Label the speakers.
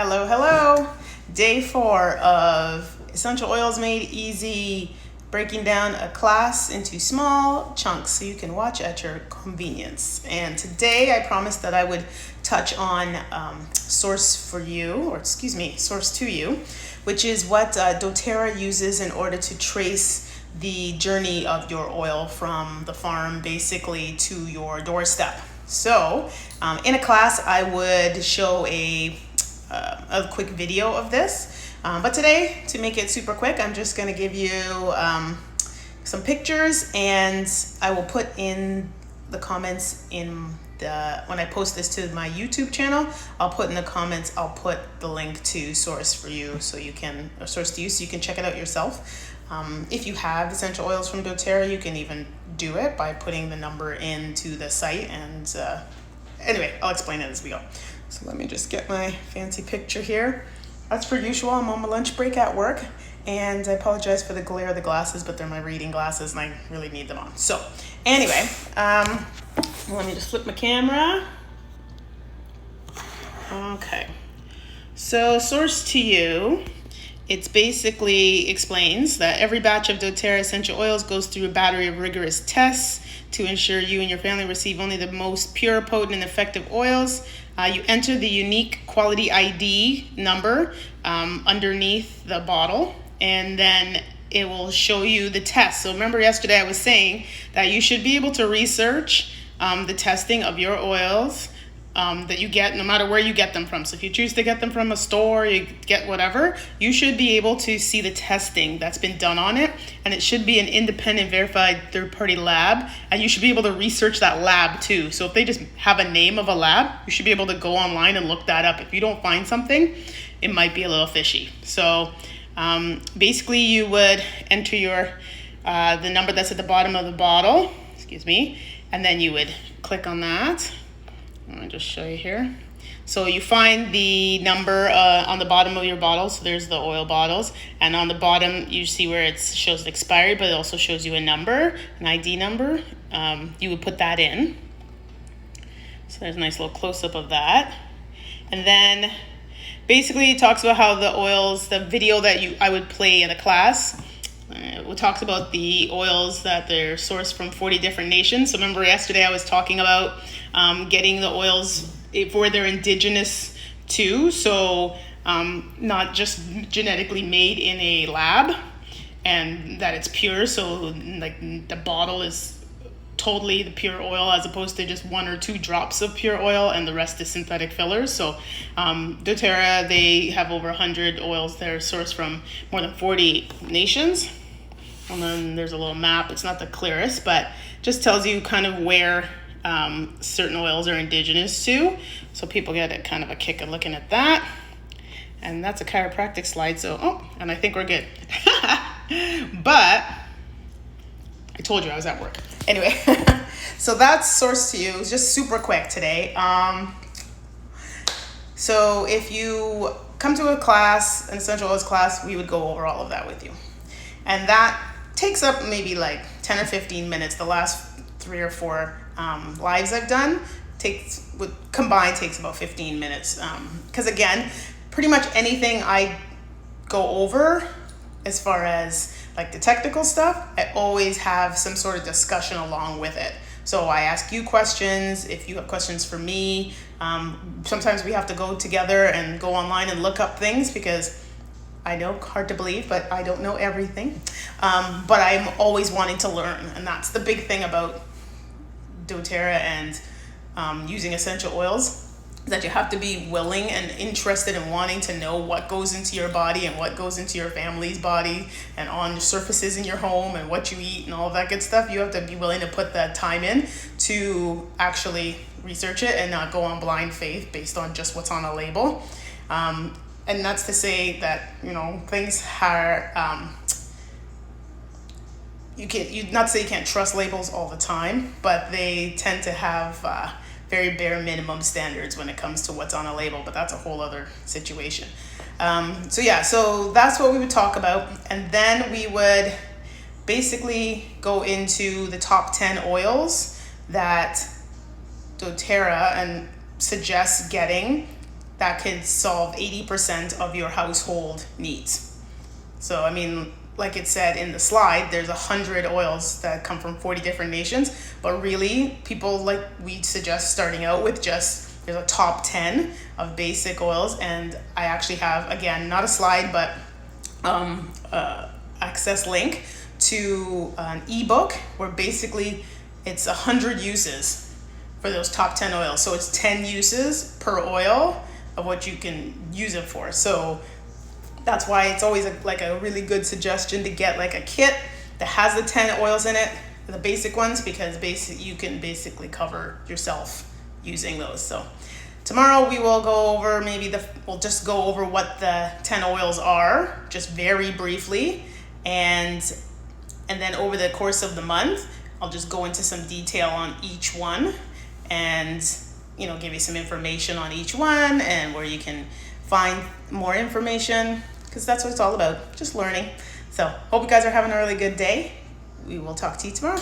Speaker 1: Hello, hello. Day 4 of Essential Oils Made Easy, breaking down a class into small chunks so you can watch at your convenience. And today I promised that I would touch on source to you, which is what doTERRA uses in order to trace the journey of your oil from the farm basically to your doorstep. So in a class I would show a quick video of this, but today, to make it super quick, I'm just going to give you some pictures, and I will put in the comments when I post this to my YouTube channel. I'll put in the comments, I'll put the link to source to you so you can check it out yourself. If you have essential oils from doTERRA, you can even do it by putting the number into the site, and anyway, I'll explain it as we go. So let me just get my fancy picture here. As per usual, I'm on my lunch break at work, and I apologize for the glare of the glasses, but they're my reading glasses and I really need them on. So anyway, let me just flip my camera. Okay, so source to you, it basically explains that every batch of doTERRA essential oils goes through a battery of rigorous tests to ensure you and your family receive only the most pure, potent, and effective oils. You enter the unique quality ID number underneath the bottle, and then it will show you the test. So remember yesterday I was saying that you should be able to research the testing of your oils that you get, no matter where you get them from. So if you choose to get them from a store, you get whatever, you should be able to see the testing that's been done on it, and it should be an independent verified third-party lab, and you should be able to research that lab too. So if they just have a name of a lab, you should be able to go online and look that up. If you don't find something, it might be a little fishy. So basically you would enter the number that's at the bottom of the bottle, and then you would click on that. I'll just show you here. So you find the number on the bottom of your bottle. So there's the oil bottles, and on the bottom you see where it shows the expiry, but it also shows you a number, an ID number. You would put that in. So there's a nice little close-up of that. And then basically it talks about how the oils, the video that I would play in a class, it talks about the oils that they're sourced from 40 different nations. So remember yesterday I was talking about getting the oils where they're indigenous too. So not just genetically made in a lab, and that it's pure. So like the bottle is totally the pure oil, as opposed to just 1 or 2 drops of pure oil and the rest is synthetic fillers. So doTERRA, they have over 100 oils that are sourced from more than 40 nations. And then there's a little map. It's not the clearest, but just tells you kind of where certain oils are indigenous to. So people get a kind of a kick of looking at that. And that's a chiropractic slide. So, and I think we're good. But I told you I was at work. Anyway, so that's source to you. It's just super quick today. So if you come to a class, an essential oils class, we would go over all of that with you. And that takes up maybe like 10 or 15 minutes. The last 3 or 4 lives I've done combined takes about 15 minutes. Because again, pretty much anything I go over as far as like the technical stuff, I always have some sort of discussion along with it. So I ask you questions. If you have questions for me, sometimes we have to go together and go online and look up things, because I know, hard to believe, but I don't know everything. But I'm always wanting to learn, and that's the big thing about doTERRA and using essential oils, that you have to be willing and interested in wanting to know what goes into your body and what goes into your family's body and on the surfaces in your home and what you eat and all of that good stuff. You have to be willing to put that time in to actually research it and not go on blind faith based on just what's on a label. And that's to say that, things are, not to say you can't trust labels all the time, but they tend to have very bare minimum standards when it comes to what's on a label, but that's a whole other situation. So that's what we would talk about. And then we would basically go into the top 10 oils that doTERRA and suggests getting that could solve 80% of your household needs. So, I mean, like it said in the slide, there's 100 oils that come from 40 different nations, but really people, like, we suggest starting out with just, there's a top 10 of basic oils. And I actually have, again, not a slide, but access link to an ebook where basically it's 100 uses for those top 10 oils. So it's 10 uses per oil of what you can use it for. So that's why it's always like a really good suggestion to get like a kit that has the 10 oils in it, the basic ones, because you can basically cover yourself using those. So tomorrow we will go over we'll just go over what the 10 oils are, just very briefly, and then over the course of the month, I'll just go into some detail on each one and, give you some information on each one and where you can find more information, because that's what it's all about, just learning. So hope you guys are having a really good day. We will talk to you tomorrow.